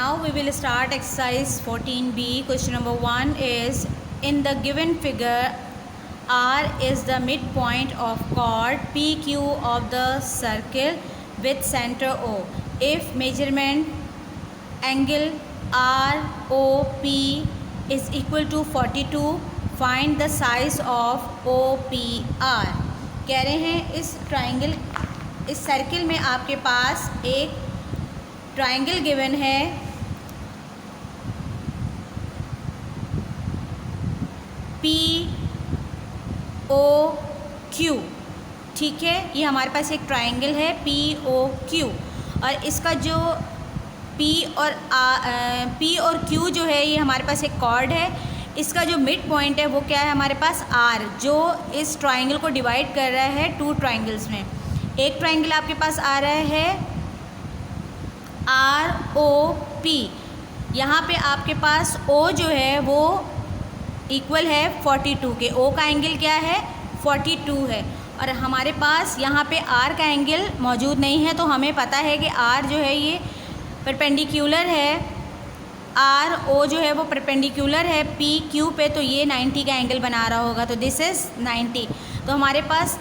Now we will start exercise 14b. Question number 1 is, in the given figure, R is the midpoint of chord PQ of the circle with center O. If measurement angle ROP is equal to 42, find the size of OPR. कह रहे हैं इस circle में आपके पास एक triangle given है POQ, ठीक है। ये हमारे पास एक ट्राइंगल है POQ और इसका जो P और Q जो है ये हमारे पास एक कॉर्ड है। इसका जो मिड पॉइंट है वो क्या है हमारे पास R, जो इस ट्राइंगल को डिवाइड कर रहा है टू ट्राइंगल्स में। एक ट्राइंगल आपके पास आ रहा है ROP, यहाँ पे आपके पास O जो है वो इक्वल है 42 के। O का एंगल क्या है 42 है और हमारे पास यहाँ पे R का एंगल मौजूद नहीं है, तो हमें पता है कि R जो है ये परपेंडिकुलर है, RO जो है वो परपेंडिकुलर है PQ पे, तो ये 90 का एंगल बना रहा होगा। तो दिस इज़ 90। तो हमारे पास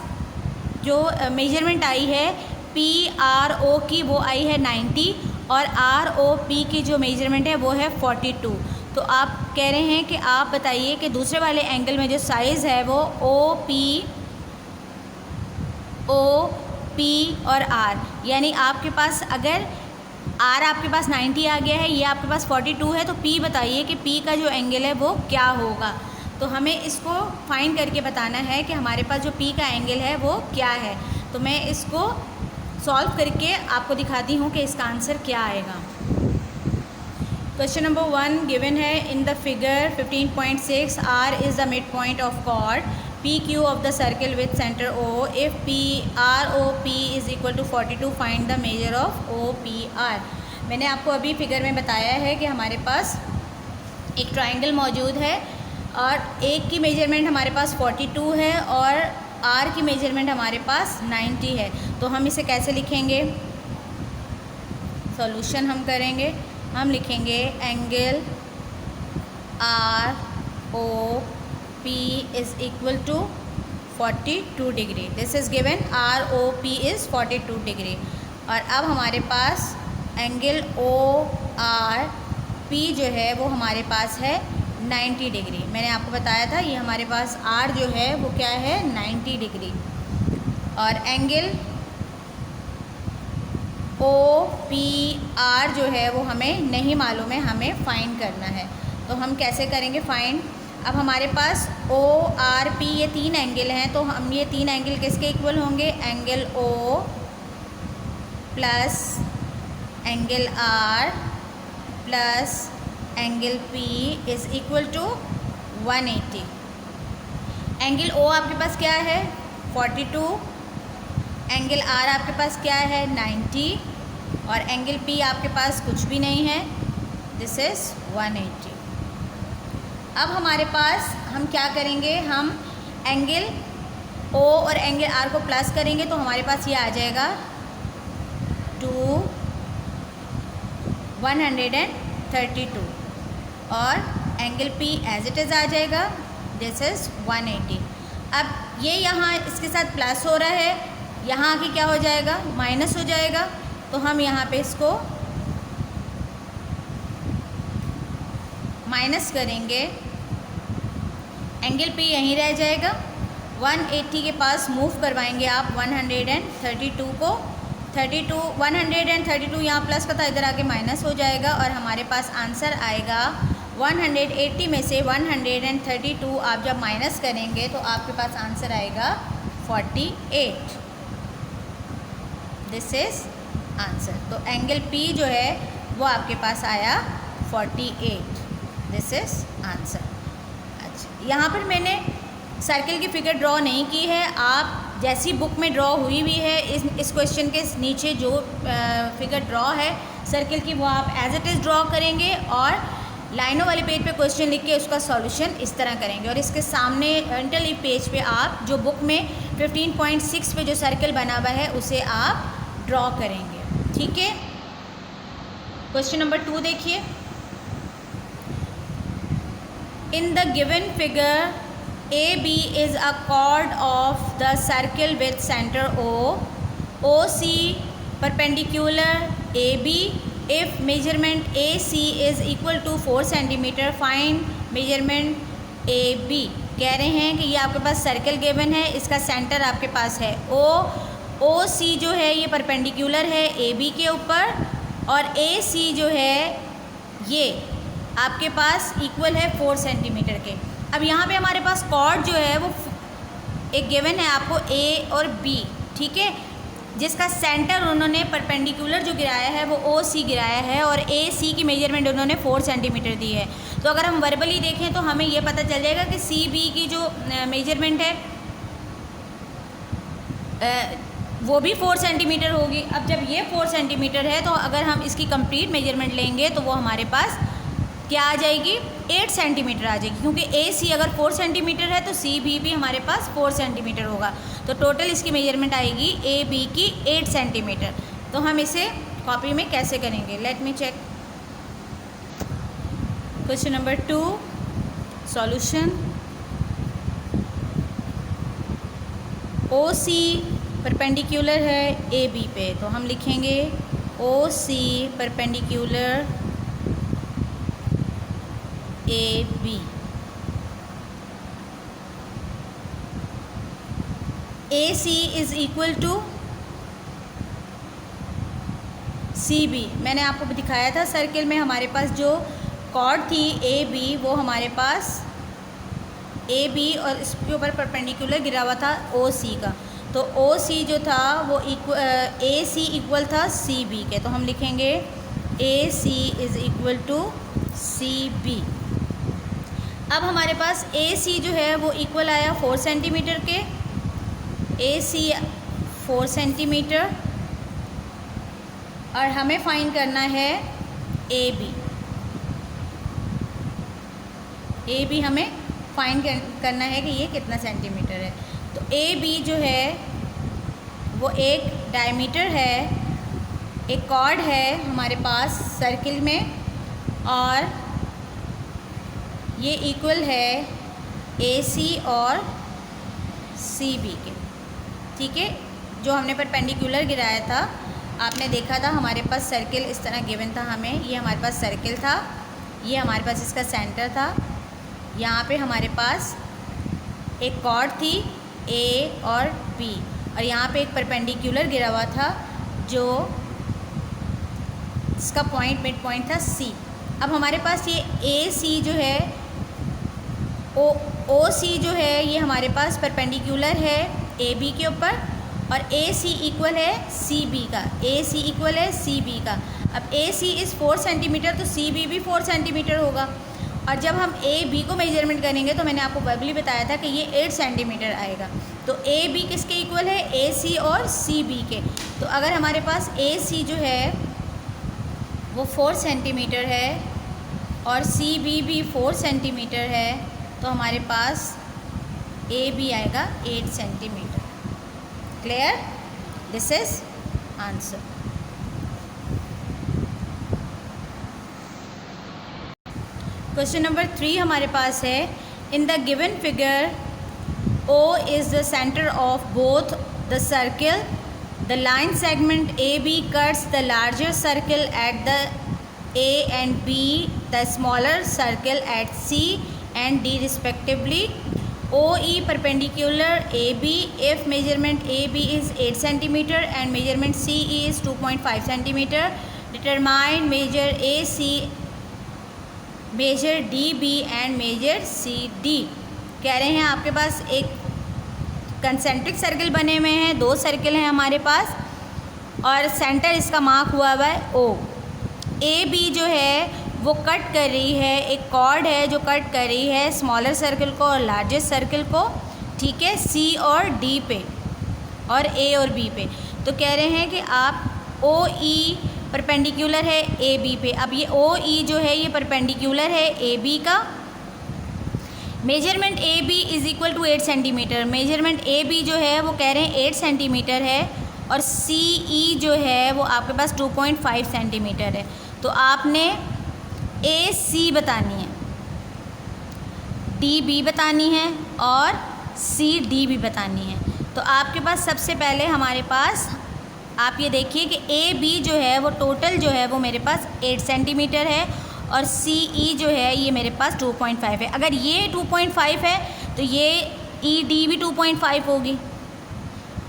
जो मेजरमेंट आई है PRO की वो आई है 90 और ROP की जो मेजरमेंट है वो है 42। तो आप कह रहे हैं कि आप बताइए कि दूसरे वाले एंगल में जो साइज़ है वो OP और R, यानी आपके पास अगर R आपके पास 90 आ गया है, ये आपके पास 42 है, तो P बताइए कि P का जो एंगल है वो क्या होगा। तो हमें इसको फाइंड करके बताना है कि हमारे पास जो P का एंगल है वो क्या है। तो मैं इसको सॉल्व करके आपको दिखाती हूँ कि इसका आंसर क्या आएगा। क्वेश्चन नंबर 1 गिवन है, in the figure 15.6 R is the mid point of chord PQ of the circle with center O. If ROP is equal to 42, find the measure of OPR. मैंने आपको अभी figure में बताया है कि हमारे पास एक ट्राइंगल मौजूद है और एक की मेजरमेंट हमारे पास 42 है और R की मेजरमेंट हमारे पास 90 है। तो हम इसे कैसे लिखेंगे, सॉल्यूशन हम करेंगे, हम लिखेंगे angle ROP is equal to 42 degree. This is given ROP is 42 degree और अब हमारे पास एंगल ORP जो है वो हमारे पास है 90 डिग्री। मैंने आपको बताया था ये हमारे पास R जो है वो क्या है 90 डिग्री और एंगल OPR जो है वो हमें नहीं मालूम है, हमें फाइंड करना है। तो हम कैसे करेंगे फाइंड। अब हमारे पास ORP ये तीन एंगल हैं, तो हम ये तीन एंगल किसके इक्वल होंगे, angle O plus angle R plus angle P is equal to 180। Angle O आपके पास क्या है 42, एंगल R आपके पास क्या है 90 और एंगल P आपके पास कुछ भी नहीं है, दिस इज़ 180। अब हमारे पास हम क्या करेंगे, हम एंगल O और एंगल R को प्लस करेंगे तो हमारे पास ये आ जाएगा 132 और angle P as it is आ जाएगा, दिस इज़ 180। अब ये यहाँ इसके साथ प्लस हो रहा है, यहाँ आके क्या हो जाएगा माइनस हो जाएगा, तो हम यहाँ पे इसको माइनस करेंगे, एंगल P यहीं रह जाएगा। 180 के पास मूव करवाएंगे आप 132 को, 132 यहाँ प्लस का था, इधर आके माइनस हो जाएगा और हमारे पास आंसर आएगा 180 में से 132 आप जब माइनस करेंगे तो आपके पास आंसर आएगा 48। This is answer. तो एंगल P जो है वो आपके पास आया 48। This is answer. अच्छा, यहाँ पर मैंने सर्किल की फिगर ड्रॉ नहीं की है, आप जैसी बुक में ड्रॉ हुई हुई है इस क्वेश्चन के नीचे जो फिगर ड्रॉ है सर्किल की वो आप एज इट इज़ ड्रॉ करेंगे और लाइनों वाले पेज पे क्वेश्चन लिख के उसका सॉल्यूशन इस तरह करेंगे और इसके सामने फ्रंटल लीफ पेज पे आप जो बुक में 15.6 पे जो सर्कल बना हुआ है उसे आप ड्रॉ करेंगे। ठीक है। क्वेश्चन नंबर 2 देखिए, in the given figure AB is a chord of the circle with center O, OC perpendicular AB. If measurement AC is equal to 4 centimeter, find measurement AB. कह रहे हैं कि ये आपके पास सर्कल गिवन है, इसका centre आपके पास है OC जो है ये परपेंडिकुलर है AB के ऊपर, और AC जो है ये आपके पास इक्वल है 4 सेंटीमीटर के। अब यहाँ पे हमारे पास कॉर्ड जो है वो एक गिवन है आपको A और B, ठीक है, जिसका सेंटर उन्होंने परपेंडिकुलर जो गिराया है वो OC गिराया है, और AC की मेजरमेंट उन्होंने 4 सेंटीमीटर दी है। तो अगर हम वर्बली देखें तो हमें ये पता चल जाएगा कि CB की जो मेजरमेंट है वो भी 4 सेंटीमीटर होगी। अब जब ये 4 सेंटीमीटर है तो अगर हम इसकी कंप्लीट मेजरमेंट लेंगे तो वो हमारे पास क्या आ जाएगी, 8 सेंटीमीटर आ जाएगी, क्योंकि AC अगर 4 सेंटीमीटर है तो CB भी हमारे पास 4 सेंटीमीटर होगा। तो टोटल इसकी मेजरमेंट आएगी AB की 8 सेंटीमीटर। तो हम इसे कॉपी में कैसे करेंगे, let me check. Question number 2 solution. OC perpendicular है AB पे, तो हम लिखेंगे OC perpendicular AB। AC is equal to CB। मैंने आपको दिखाया था सर्किल में हमारे पास जो कॉर्ड थी AB, वो हमारे पास AB और इसके ऊपर परपेंडिकुलर गिरा हुआ था OC का। तो OC जो था वो AC इक्वल था CB के, तो हम लिखेंगे AC is equal to CB। अब हमारे पास AC जो है वो इक्वल आया 4 सेंटीमीटर के, AC 4 सेंटीमीटर, और हमें फाइंड करना है AB हमें फाइंड करना है कि ये कितना सेंटीमीटर है। तो AB जो है वो एक डायमीटर है, एक कॉर्ड है हमारे पास सर्किल में, और ये इक्वल है AC और CB के, ठीक है। जो हमने परपेंडिकुलर गिराया था, आपने देखा था हमारे पास सर्किल इस तरह गिवन था हमें, ये हमारे पास सर्किल था, ये हमारे पास इसका सेंटर था, यहाँ पे हमारे पास एक कॉर्ड थी A और B, और यहाँ पे एक परपेंडिकुलर गिरा हुआ था जो इसका पॉइंट मिड पॉइंट था C। अब हमारे पास ये AC जो है OC जो है ये हमारे पास परपेंडिकुलर है AB के ऊपर, और AC इक्वल है CB का, AC इक्वल है CB का। अब AC इज़ 4 सेंटीमीटर, तो CB भी 4 सेंटीमीटर होगा। और जब हम AB को मेजरमेंट करेंगे तो मैंने आपको वर्बली बताया था कि ये 8 सेंटीमीटर आएगा। तो AB किसके इक्वल है, AC और CB के। तो अगर हमारे पास AC जो है वो 4 सेंटीमीटर है और CB भी 4 सेंटीमीटर है, तो हमारे पास AB आएगा 8 centimetre. Clear? This is answer. Question number 3 हमारे पास है, in the given figure O is the centre of both the circle, the line segment AB cuts the larger circle at the A and B, the smaller circle at C and D respectively. OE perpendicular AB, if measurement AB is 8 centimeter and measurement CE is 2.5 centimeter, determine measure AC, measure DB and measure CD। कह रहे हैं आपके पास एक concentric circle बने हुए हैं, 2 circle हैं हमारे पास, और सेंटर इसका मार्क हुआ है O। AB जो है वो कट कर रही है, एक कॉर्ड है जो कट कर रही है स्मॉलर सर्किल को और लार्जेस्ट सर्किल को, ठीक है, C और D पे और A और B पे। तो कह रहे हैं कि आप OE परपेंडिकुलर है AB पे। अब ये OE जो है ये परपेंडिकुलर है AB का। Measurement AB is equal to 8 centimetre. Measurement AB जो है वो कह रहे हैं 8 सेंटीमीटर है, और CE जो है वो आपके पास 2.5 सेंटीमीटर है। तो आपने ए सी बतानी है, डी बी बतानी है और सी डी भी बतानी है। तो आपके पास सबसे पहले हमारे पास आप ये देखिए कि ए बी जो है वो टोटल जो है वो मेरे पास 8 सेंटीमीटर है और सी ई जो है ये मेरे पास 2.5 है। अगर ये 2.5 है तो ये ई डी भी 2.5 होगी।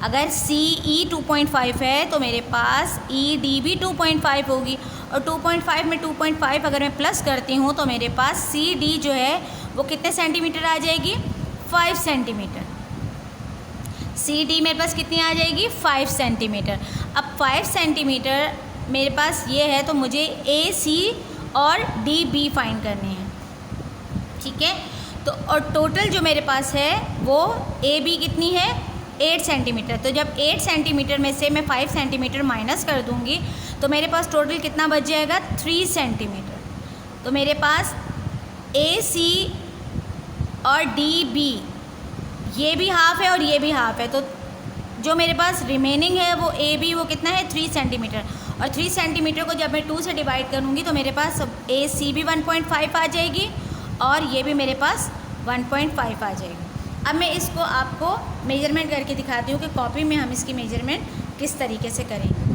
अगर सी ई 2.5 है तो मेरे पास ई डी भी 2.5 होगी। और 2.5 में 2.5 अगर मैं प्लस करती हूँ तो मेरे पास सी डी जो है वो कितने सेंटीमीटर आ जाएगी? 5 सेंटीमीटर। सी डी मेरे पास कितनी आ जाएगी? 5 सेंटीमीटर। अब 5 सेंटीमीटर मेरे पास ये है तो मुझे ए सी और डी बी फाइंड करने हैं, ठीक है। तो और टोटल जो मेरे पास है वो ए बी कितनी है? 8 सेंटीमीटर। तो जब 8 सेंटीमीटर में से मैं 5 सेंटीमीटर माइनस कर दूंगी तो मेरे पास टोटल कितना बच जाएगा? 3 सेंटीमीटर। तो मेरे पास ए सी और डी बी ये भी हाफ है और ये भी हाफ है, तो जो मेरे पास रिमेनिंग है वो ए बी वो कितना है? 3 सेंटीमीटर। और 3 सेंटीमीटर को जब मैं 2 से डिवाइड करूँगी तो मेरे पास ए सी भी 1.5 आ जाएगी और ये भी मेरे पास 1.5 आ जाएगी। अब मैं इसको आपको मेजरमेंट करके दिखाती हूँ कि कॉपी में हम इसकी मेजरमेंट किस तरीके से करेंगे।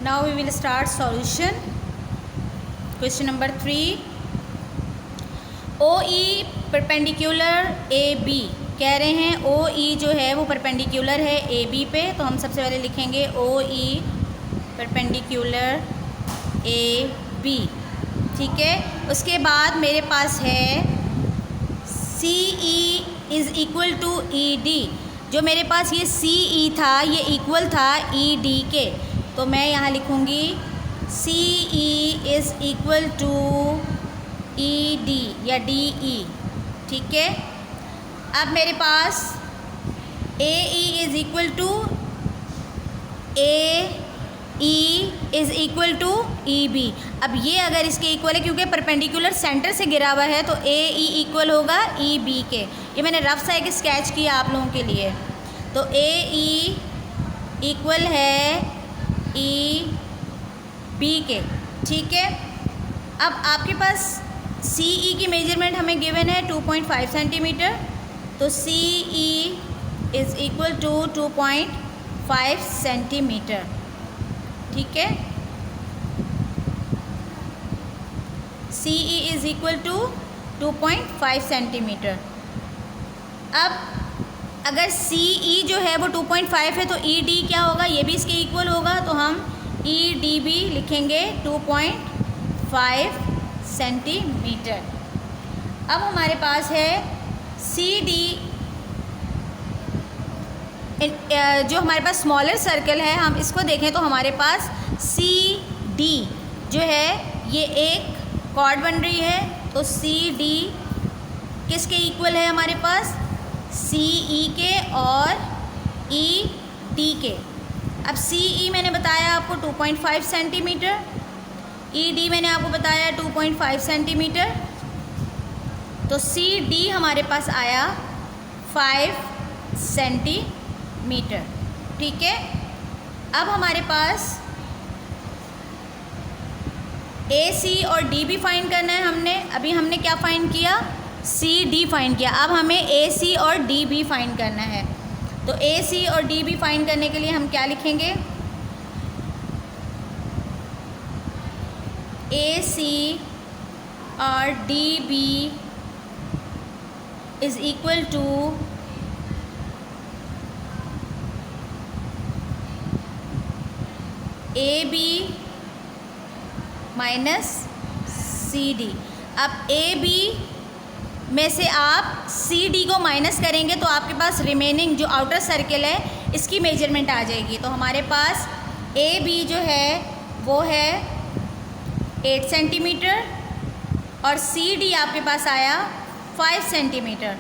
Now we will start solution. Question number 3, O E perpendicular A B कह रहे हैं। ओ ई जो है वो परपेंडिकुलर है ए बी पे, तो हम सबसे पहले लिखेंगे ओ ई परपेंडिकुलर ए बी, ठीक है। उसके बाद मेरे पास है C E is equal to E D. जो मेरे पास ये सी ई था ये इक्वल था ई डी के, तो मैं यहाँ लिखूँगी C E is equal to E D या डी ई, ठीक है। अब मेरे पास A E is equal to A E is equal to E B. अब ये अगर इसके इक्वल है क्योंकि परपेंडिकुलर सेंटर से गिरा हुआ है तो ए ई इक्वल होगा ई बी के। ये मैंने रफ सा एक स्केच किया आप लोगों के लिए। तो ए ई इक्वल है ई बी के, ठीक है। अब आपके पास सी ई की मेजरमेंट हमें गिवन है 2.5 सेंटीमीटर, तो सी E is equal to 2.5 centimetre, ठीक है। C E is equal to 2.5 centimetre. अब अगर सी ई जो है वो 2.5 है तो ई डी क्या होगा? ये भी इसके इक्वल होगा, तो हम ई डी भी लिखेंगे 2.5 सेंटीमीटर। अब हमारे पास है सी डी, जो हमारे पास स्मॉलर सर्कल है हम इसको देखें तो हमारे पास सी डी जो है ये एक कॉर्ड बन रही है, तो सी डी किसके इक्वल है? हमारे पास सी ई के और ई डी के। अब सी ई मैंने बताया आपको 2.5 सेंटीमीटर, ई डी मैंने आपको बताया 2.5 सेंटीमीटर, तो सी डी हमारे पास आया 5 सेंटीमीटर, ठीक है। अब हमारे पास ए सी और डी भी फाइंड करना है हमने। अभी हमने क्या फाइंड किया? सी डी फाइंड किया। अब हमें ए सी और डी भी फाइंड करना है। तो ए सी और डी भी फाइंड करने के लिए हम क्या लिखेंगे? ए सी और D B is equal to A B minus C D. अब ए बी में से आप सी डी को माइनस करेंगे तो आपके पास रिमेनिंग जो आउटर सर्किल है इसकी मेजरमेंट आ जाएगी। तो हमारे पास ए बी जो है वो है 8 सेंटीमीटर और सी डी आपके पास आया 5 सेंटीमीटर।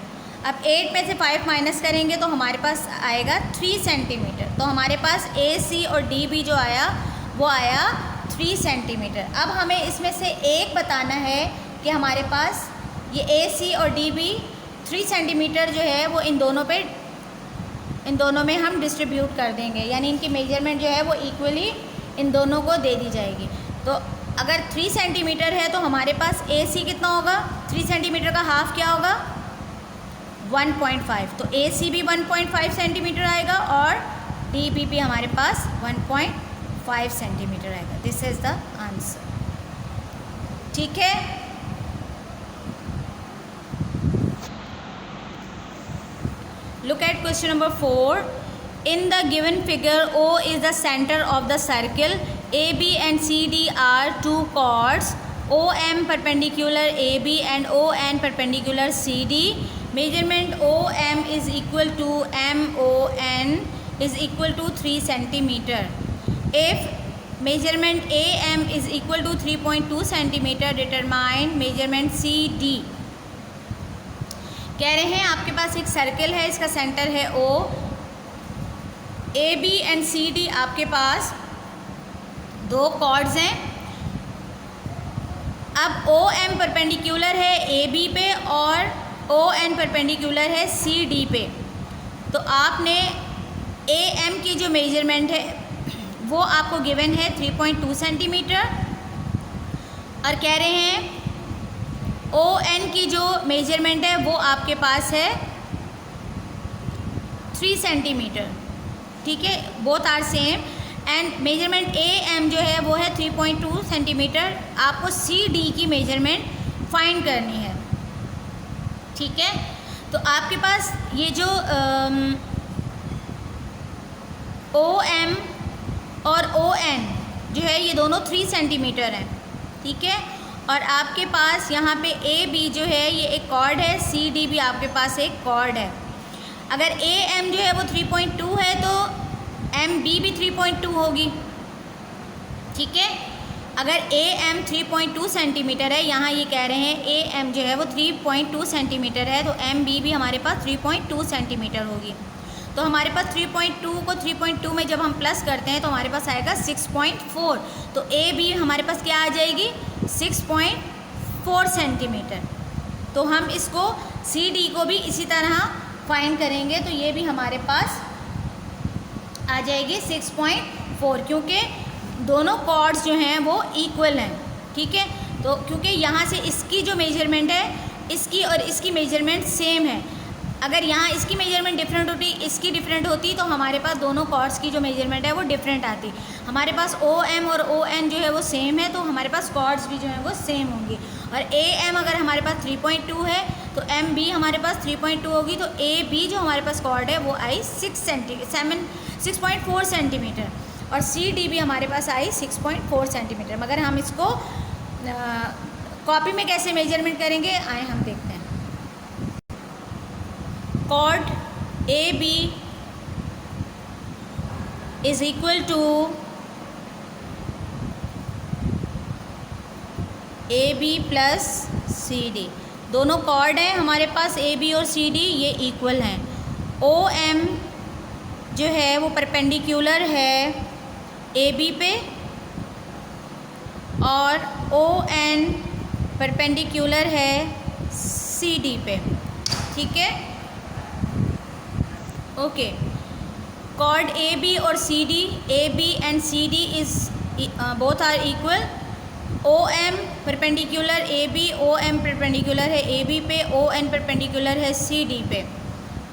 अब 8 में से 5 माइनस करेंगे तो हमारे पास आएगा 3 सेंटीमीटर। तो हमारे पास ए सी और डी बी जो आया वो आया 3 सेंटीमीटर। अब हमें इसमें से एक बताना है कि हमारे पास ये ए सी और डी बी 3 सेंटीमीटर जो है वो इन दोनों में हम डिस्ट्रीब्यूट कर देंगे, यानी इनकी मेजरमेंट जो है वो इक्वली इन दोनों को दे दी जाएगी। तो अगर 3 सेंटीमीटर है तो हमारे पास AC कितना होगा, 3 सेंटीमीटर का हाफ क्या होगा 1.5, तो AC भी 1.5 सेंटीमीटर आएगा और DB भी हमारे पास 1.5 सेंटीमीटर आएगा। This is the answer. ठीक है, look at question number 4. In the given figure, O is the center of the circle. AB and CD are two chords. OM perpendicular AB and ON perpendicular CD. Measurement OM is equal to MON is equal to 3 centimeter. If measurement AM is equal to 3.2 centimeter, determine measurement CD. कह रहे हैं आपके पास एक circle है, इसका centre है O, AB and CD आपके पास दो कॉर्ड्स हैं। अब OM परपेंडिकुलर है AB पे और ON परपेंडिकुलर है CD पे। तो आपने AM की जो मेजरमेंट है वो आपको गिवन है 3.2 सेंटीमीटर और कह रहे हैं ON की जो मेजरमेंट है वो आपके पास है 3 सेंटीमीटर। ठीक है, both are same and measurement AM जो है वो है 3.2 सेंटीमीटर। आपको CD की मेजरमेंट फाइंड करनी है। ठीक है, तो आपके पास ये जो OM और ON जो है ये दोनों 3 सेंटीमीटर हैं। ठीक है, और आपके पास यहाँ पे AB जो है ये एक कॉर्ड है, CD भी आपके पास एक कॉर्ड है। अगर AM जो है वो 3.2 है तो MB भी 3.2 होगी। ठीक है, अगर AM 3.2 सेंटीमीटर है, यहाँ ये कह रहे हैं AM जो है वो 3.2 सेंटीमीटर है, तो MB भी हमारे पास 3.2 सेंटीमीटर होगी। तो हमारे पास 3.2 को 3.2 में जब हम प्लस करते हैं तो हमारे पास आएगा 6.4। तो AB हमारे पास क्या आ जाएगी 6.4 सेंटीमीटर। तो हम इसको CD को भी इसी तरह फाइंड करेंगे, तो ये भी हमारे पास आ जाएगी 6.4, क्योंकि दोनों कॉर्ड्स जो हैं वो इक्वल हैं। ठीक है, तो क्योंकि यहाँ से इसकी जो मेजरमेंट है इसकी और इसकी मेजरमेंट सेम है। अगर यहाँ इसकी मेजरमेंट डिफरेंट होती, इसकी डिफरेंट होती, तो हमारे पास दोनों कॉर्ड्स की जो मेजरमेंट है वो डिफरेंट आती। हमारे पास OM और ON जो है वो सेम है, तो हमारे पास कॉर्ड्स भी जो है वो सेम होंगी। और AM अगर हमारे पास 3.2 है तो MB हमारे पास 3.2 होगी। तो AB जो हमारे पास कॉर्ड है वो आई 6.4 सेंटीमीटर और CD भी हमारे पास आई 6.4 सेंटीमीटर। मगर हम इसको कॉपी में कैसे मेजरमेंट करेंगे, आए हम देखते हैं। Chord AB is equal to AB plus CD। दोनों कॉर्ड हैं हमारे पास AB और CD, ये इक्वल हैं। OM जो है वो परपेंडिकुलर है AB पे और ON परपेंडिकुलर है CD पे। ठीक है, ओके। कॉर्ड AB और CD, AB and CD is both are equal. OM perpendicular AB, OM perpendicular है AB पे, ON परपेंडिकुलर है CD पे।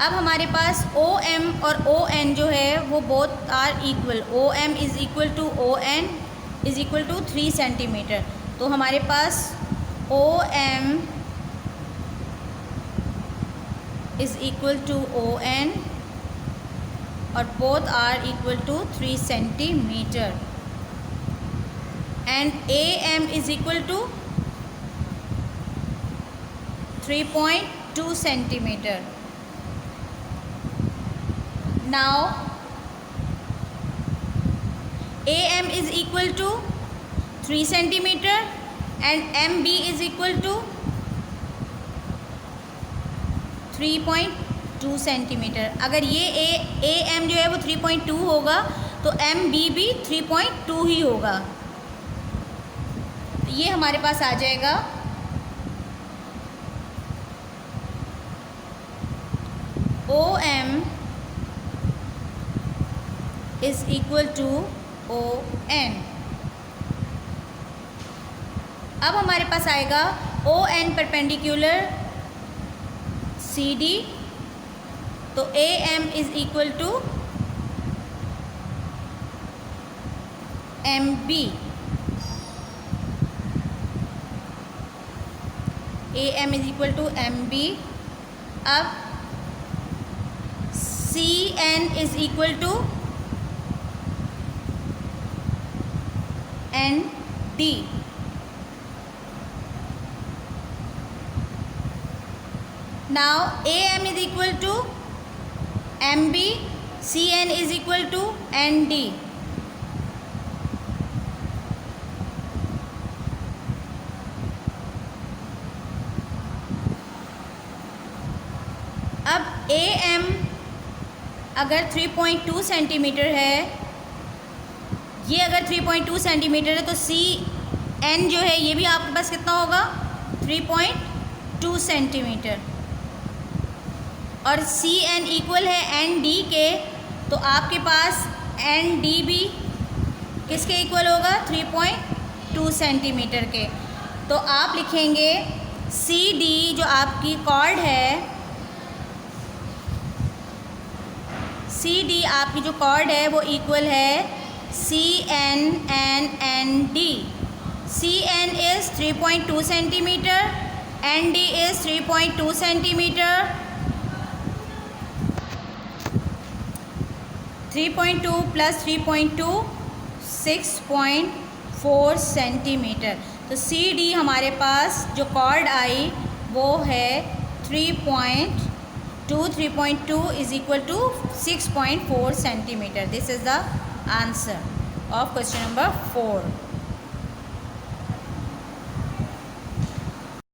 अब हमारे पास OM और ON जो है वो both are equal. OM is equal to ON is equal to 3 centimetre. तो हमारे पास OM is equal to ON और both are equal to 3 centimetre and AM is equal to 3.2 centimeter. Now AM is equal to 3 centimeter and MB is equal to 3.2 centimetre. अगर ये AM जो है वो 3.2 होगा तो MB भी 3.2 ही होगा। ये हमारे पास आ जाएगा OM is equal to ON। अब हमारे पास आएगा ON परपेंडिकुलर CD, तो AM is equal to MB। AM is equal to MB। अब CN is equal to ND। Now AM is equal to MB, CN is equal to ND। अब AM अगर 3.2 centimetre है, ये अगर 3.2 centimetre है, तो CN जो है ये भी आपके पास कितना होगा 3.2 सेंटीमीटर, और CN इक्वल है ND के, तो आपके पास ND भी किसके इक्वल होगा 3.2 सेंटीमीटर के। तो आप लिखेंगे CD जो आपकी कॉर्ड है, CD आपकी जो कॉर्ड है वो इक्वल है CN and ND। CN is 3.2 centimetre, ND is 3.2 centimetre. 3.2 plus 3.2 6.4 centimetre. तो CD हमारे पास जो कॉर्ड आई वो है 3.2 is equal to 6.4 centimetre. This is the answer of question number 4।